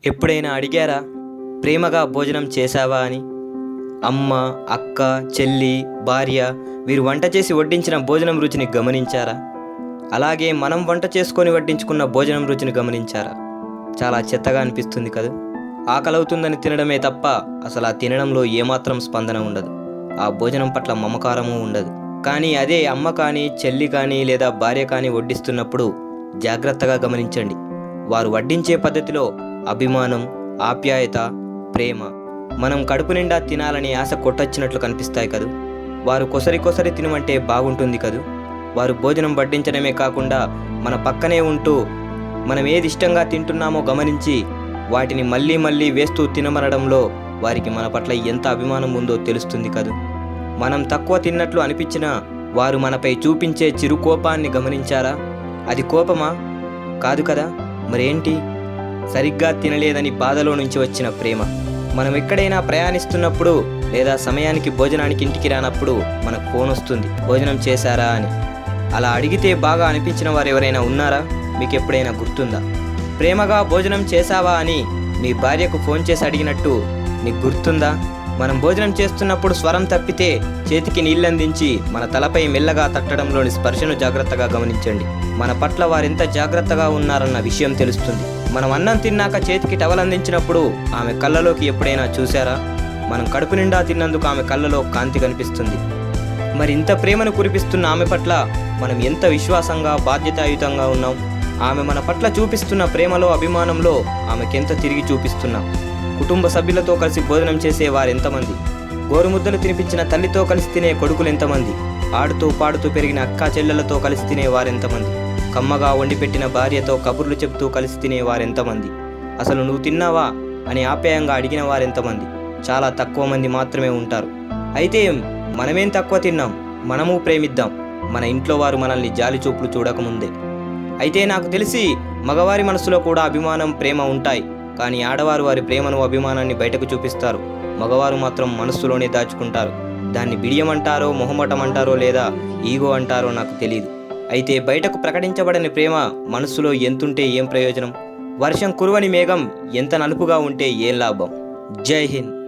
ఎప్పుడైనా అడిగారా ప్రేమగా భోజనం చేశావా అని? అమ్మ, అక్క, చెల్లి, భార్య వీరు వంట చేసి వడ్డించిన భోజనం రుచిని గమనించారా? అలాగే మనం వంట చేసుకొని వడ్డించుకున్న భోజనం రుచిని గమనించారా? చాలా చెత్తగా అనిపిస్తుంది కదా. ఆకలవుతుందని తినడమే తప్ప అసలు ఆ తినడంలో ఏమాత్రం స్పందన ఉండదు. ఆ భోజనం పట్ల మమకారము ఉండదు. కానీ అదే అమ్మ కానీ, చెల్లి కానీ లేదా భార్య కానీ వడ్డిస్తున్నప్పుడు జాగ్రత్తగా గమనించండి. వారు వడ్డించే పద్ధతిలో అభిమానం, ఆప్యాయత, ప్రేమ మనం కడుపు నిండా తినాలని ఆశ కొట్టొచ్చినట్లు కనిపిస్తాయి కదూ. వారు కొసరి తినమంటే బాగుంటుంది కదూ. వారు భోజనం వడ్డించడమే కాకుండా మన పక్కనే ఉంటూ మనం ఏది ఇష్టంగా తింటున్నామో గమనించి వాటిని మళ్ళీ మళ్ళీ వేస్తూ తినమనడంలో వారికి మన పట్ల ఎంత అభిమానం ఉందో తెలుస్తుంది కదూ. మనం తక్కువ తిన్నట్లు అనిపించినా వారు మనపై చూపించే చిరు కోపాన్ని గమనించారా? అది కోపమా? కాదు కదా. మరేంటి? సరిగ్గా తినలేదని బాధలో నుంచి వచ్చిన ప్రేమ. మనం ఎక్కడైనా ప్రయాణిస్తున్నప్పుడు లేదా సమయానికి భోజనానికి ఇంటికి రానప్పుడు మనకు ఫోన్ వస్తుంది, భోజనం చేశారా అని. అలా అడిగితే బాగా అనిపించిన వారు ఎవరైనా ఉన్నారా? మీకు ఎప్పుడైనా గుర్తుందా? ప్రేమగా భోజనం చేశావా అని మీ భార్యకు ఫోన్ చేసి అడిగినట్టు నీకు గుర్తుందా? మనం భోజనం చేస్తున్నప్పుడు స్వరం తప్పితే చేతికి నీళ్ళందించి మన తలపై మెల్లగా తట్టడంలోని స్పర్శను జాగ్రత్తగా గమనించండి. మన పట్ల వారెంత జాగ్రత్తగా ఉన్నారన్న విషయం తెలుస్తుంది. మనం అన్నం తిన్నాక చేతికి టవల్ అందించినప్పుడు ఆమె కళ్ళలోకి ఎప్పుడైనా చూశారా? మనం కడుపు నిండా తిన్నందుకు ఆమె కళ్ళలో కాంతి కనిపిస్తుంది. మరి ఇంత ప్రేమను కురిపిస్తున్న ఆమె పట్ల మనం ఎంత విశ్వాసంగా, బాధ్యతాయుతంగా ఉన్నాం? ఆమె మన పట్ల చూపిస్తున్న ప్రేమలో, అభిమానంలో ఆమెకెంత తిరిగి చూపిస్తున్నాం? కుటుంబ సభ్యులతో కలిసి భోజనం చేసే వారెంతమంది? గోరుముద్దలు తినిపించిన తల్లితో కలిసి తినే కొడుకులు ఎంతమంది? ఆడుతూ పాడుతూ పెరిగిన అక్కా చెల్లెలతో కలిసి తినే వారెంతమంది? కమ్మగా వండిపెట్టిన భార్యతో కబుర్లు చెప్తూ కలిసి తినే వారెంతమంది? అసలు నువ్వు తిన్నావా అని ఆప్యాయంగా అడిగిన వారెంతమంది? చాలా తక్కువ మంది మాత్రమే ఉంటారు. అయితే మనమేం తక్కువ తిన్నాం? మనము ప్రేమిద్దాం, మన ఇంట్లో వారు మనల్ని జాలి చూపులు చూడకముందే. అయితే నాకు తెలిసి మగవారి మనసులో కూడా అభిమానం, ప్రేమ ఉంటాయి. కానీ ఆడవారు వారి ప్రేమను, అభిమానాన్ని బయటకు చూపిస్తారు. మగవారు మాత్రం మనస్సులోనే దాచుకుంటారు. దాన్ని బిడియమంటారో, మొహమటం అంటారో లేదా ఈగో అంటారో నాకు తెలియదు. అయితే బయటకు ప్రకటించబడని ప్రేమ మనస్సులో ఎంతుంటే ఏం ప్రయోజనం? వర్షం కురవని మేఘం ఎంత నలుపుగా ఉంటే ఏం లాభం? జై హింద్.